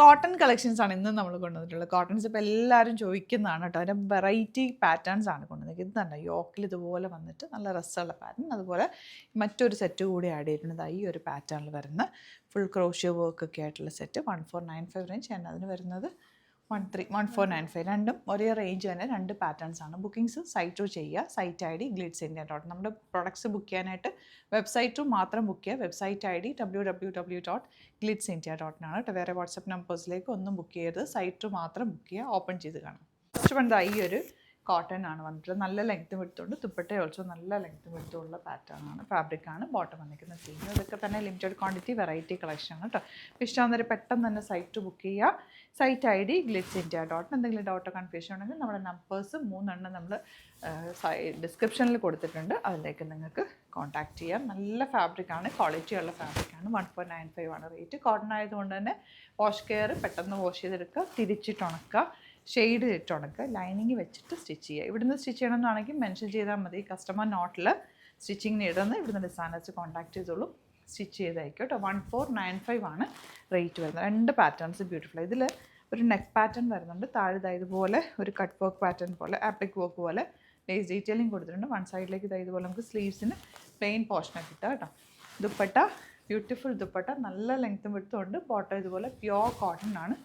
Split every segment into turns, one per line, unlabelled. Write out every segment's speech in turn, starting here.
Cotton collections ആണ് ഇന്ന് നമ്മൾ കൊണ്ടുവന്നിട്ടുള്ളത്. കോട്ടൺസ് ഇപ്പോൾ എല്ലാവരും ചോദിക്കുന്നതാണ് കേട്ടോ. അതിൻ്റെ വെറൈറ്റി പാറ്റേൺസ് ആണ് കൊണ്ടുവന്നത്. ഇത് തന്നെ യോക്കിൽ ഇതുപോലെ വന്നിട്ട് നല്ല രസമുള്ള പാറ്റേൺ. അതുപോലെ മറ്റൊരു സെറ്റ് കൂടി ആഡ് ചെയ്തിട്ടുണ്ട്. ഈ ഒരു പാറ്റേണിൽ വരുന്ന ഫുൾ ക്രോഷ്യോ വർക്ക് ഒക്കെ ആയിട്ടുള്ള സെറ്റ് 1495 റേഞ്ച്. ഞാൻ അതിന് വരുന്നത് 1495. രണ്ടും ഒരേ റേഞ്ച് തന്നെ, രണ്ട് പാറ്റേൺസ് ആണ്. ബുക്കിംഗ്സ് സൈറ്റ് ത്രൂ ചെയ്യുക. Site I D glitzeindia.in. നമ്മുടെ പ്രൊഡക്ട്സ് ബുക്ക് ചെയ്യാനായിട്ട് വെബ്സൈറ്റ് ത്രൂ മാത്രം ബുക്ക് ചെയ്യുക. വെബ്സൈറ്റ് ഐ ഡി www.glitzeindia.in ആണ് കേട്ടോ. വേറെ വാട്സപ്പ് നമ്പേഴ്സിലേക്ക് ഒന്നും ബുക്ക് ചെയ്യരുത്. സൈറ്റ് ത്രൂ മാത്രം ബുക്ക് ചെയ്യുക. ഓപ്പൺ ചെയ്ത് കാണാം. ഫസ്റ്റ് വൺ ഈ ഒരു കോട്ടൺ ആണ് വന്നിട്ടുള്ളത്. നല്ല ലെങ്ത്തും എടുത്തുകൊണ്ട് ദുപ്പട്ട ഓൾസോ നല്ല ലെങ്ത്തും എടുത്തുള്ള പാറ്റേൺ ആണ്. ഫാബ്രിക് ആണ് ബോട്ടം വന്നിരിക്കുന്ന സീൻ. ഇതൊക്കെ തന്നെ ലിമിറ്റഡ് ക്വാണ്ടിറ്റി വെറൈറ്റി കളക്ഷൻ ആണ് കേട്ടോ. ഇഷ്ടമാകുന്നവർ പെട്ടെന്ന് തന്നെ സൈറ്റ് ബുക്ക് ചെയ്യുക. Site I D glitzeindia.in. എന്തെങ്കിലും ഡൗട്ടോ കൺഫ്യൂഷൻ ഉണ്ടെങ്കിൽ നമ്മുടെ നമ്പേഴ്സ് 3 നമ്മൾ ഡിസ്ക്രിപ്ഷനിൽ കൊടുത്തിട്ടുണ്ട്. അതിലേക്ക് നിങ്ങൾക്ക് കോൺടാക്ട് ചെയ്യാം. നല്ല ഫാബ്രിക് ആണ്, ക്വാളിറ്റി ഉള്ള ഫാബ്രിക് ആണ്. 1495 ആണ് റേറ്റ്. കോട്ടൺ ആയതുകൊണ്ട് തന്നെ വാഷ് കെയർ പെട്ടെന്ന് വാഷ് ചെയ്തെടുക്കുക, തിരിച്ചിട്ട് ഉണക്കുക, ഷെയ്ഡ് ഇട്ട് ഉണക്കുക, ലൈനിങ് വെച്ചിട്ട് സ്റ്റിച്ച് ചെയ്യുക. ഇവിടുന്ന് സ്റ്റിച്ച് ചെയ്യണമെന്നാണെങ്കിൽ മെൻഷൻ ചെയ്താൽ മതി. കസ്റ്റമർ നോട്ടിൽ സ്റ്റിച്ചിങ്ങിന് ഇടുന്നത് ഇവിടുന്ന് ഡിസൈനേഴ്സ് കോൺടാക്ട് ചെയ്തോളൂ, സ്റ്റിച്ച് ചെയ്തായിരിക്കും കേട്ടോ. 1495 ആണ് റേറ്റ് വരുന്നത്. രണ്ട് പാറ്റേൺസ് ബ്യൂട്ടിഫുൾ. ഇതിൽ ഒരു നെക്ക് പാറ്റേൺ വരുന്നുണ്ട്. താഴെ ഇതുപോലെ ഒരു കട്ട് വർക്ക് പാറ്റേൺ പോലെ, ആപ്ലിക് വർക്ക് പോലെ ലേസ് ഡീറ്റെയിലിംഗ് കൊടുത്തിട്ടുണ്ട്. വൺ സൈഡിലേക്ക് ഇതുപോലെ നമുക്ക് സ്ലീവ്സിന് പ്ലെയിൻ പോർഷനൊക്കെ കിട്ടുക കേട്ടോ. ദുപ്പട്ട ബ്യൂട്ടിഫുൾ ദുപ്പട്ട, നല്ല ലെങ്ത്തും വിടുത്തുണ്ട്. ബോട്ടം ഇതുപോലെ പ്യോർ കോട്ടൺ ആണ്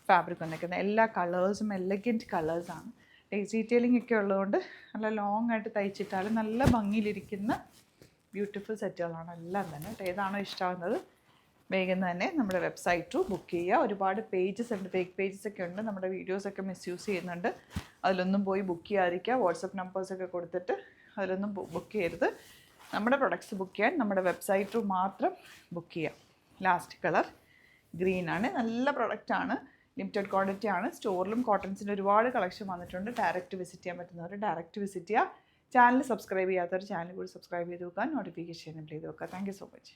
ഫാബ്രിക് വന്നിരിക്കുന്നത്. എല്ലാ കളേഴ്സും എലഗൻറ്റ് കളേഴ്സാണ്. ലേസ് ഡീറ്റെയിലിംഗ് ഒക്കെ ഉള്ളതുകൊണ്ട് നല്ല ലോങ് ആയിട്ട് തയ്ച്ചിട്ടാലും നല്ല ഭംഗിയിലിരിക്കുന്ന ബ്യൂട്ടിഫുൾ സെറ്റുകളാണ് എല്ലാം തന്നെ. ഏതാണോ ഇഷ്ടമാകുന്നത് വേഗം തന്നെ നമ്മുടെ വെബ്സൈറ്റ് ത്രൂ ബുക്ക് ചെയ്യുക. ഒരുപാട് പേജസ് ഉണ്ട്, ഫേക്ക് പേജസ് ഒക്കെ ഉണ്ട്. നമ്മുടെ വീഡിയോസൊക്കെ മിസ്യൂസ് ചെയ്യുന്നുണ്ട്. അതിലൊന്നും പോയി ബുക്ക് ചെയ്യാതിരിക്കുക. വാട്സപ്പ് നമ്പേഴ്സൊക്കെ കൊടുത്തിട്ട് അതിലൊന്നും ബുക്ക് ചെയ്യരുത്. നമ്മുടെ പ്രൊഡക്ട്സ് ബുക്ക് ചെയ്യാൻ നമ്മുടെ വെബ്സൈറ്റ് ത്രൂ മാത്രം ബുക്ക് ചെയ്യാം. ലാസ്റ്റ് കളർ ഗ്രീൻ ആണ്. നല്ല പ്രൊഡക്റ്റാണ്, ലിമിറ്റഡ് ക്വാണ്ടിറ്റി ആണ്. സ്റ്റോറിലും കോട്ടൺസിൻ്റെ ഒരുപാട് കളക്ഷൻ വന്നിട്ടുണ്ട്. ഡയറക്റ്റ് വിസിറ്റ് ചെയ്യാൻ പറ്റുന്നവർ ഡയറക്റ്റ് വിസിറ്റ് ചെയ്യുക. ചാനൽ സബ്സ്ക്രൈബ് ചെയ്യാത്തവർ ചാനൽ കൂടി സബ്സ്ക്രൈബ് ചെയ്ത് വെക്കുക, നോട്ടിഫിക്കേഷൻ എനേബിൾ ചെയ്ത് വെക്കുക. Thank you so much.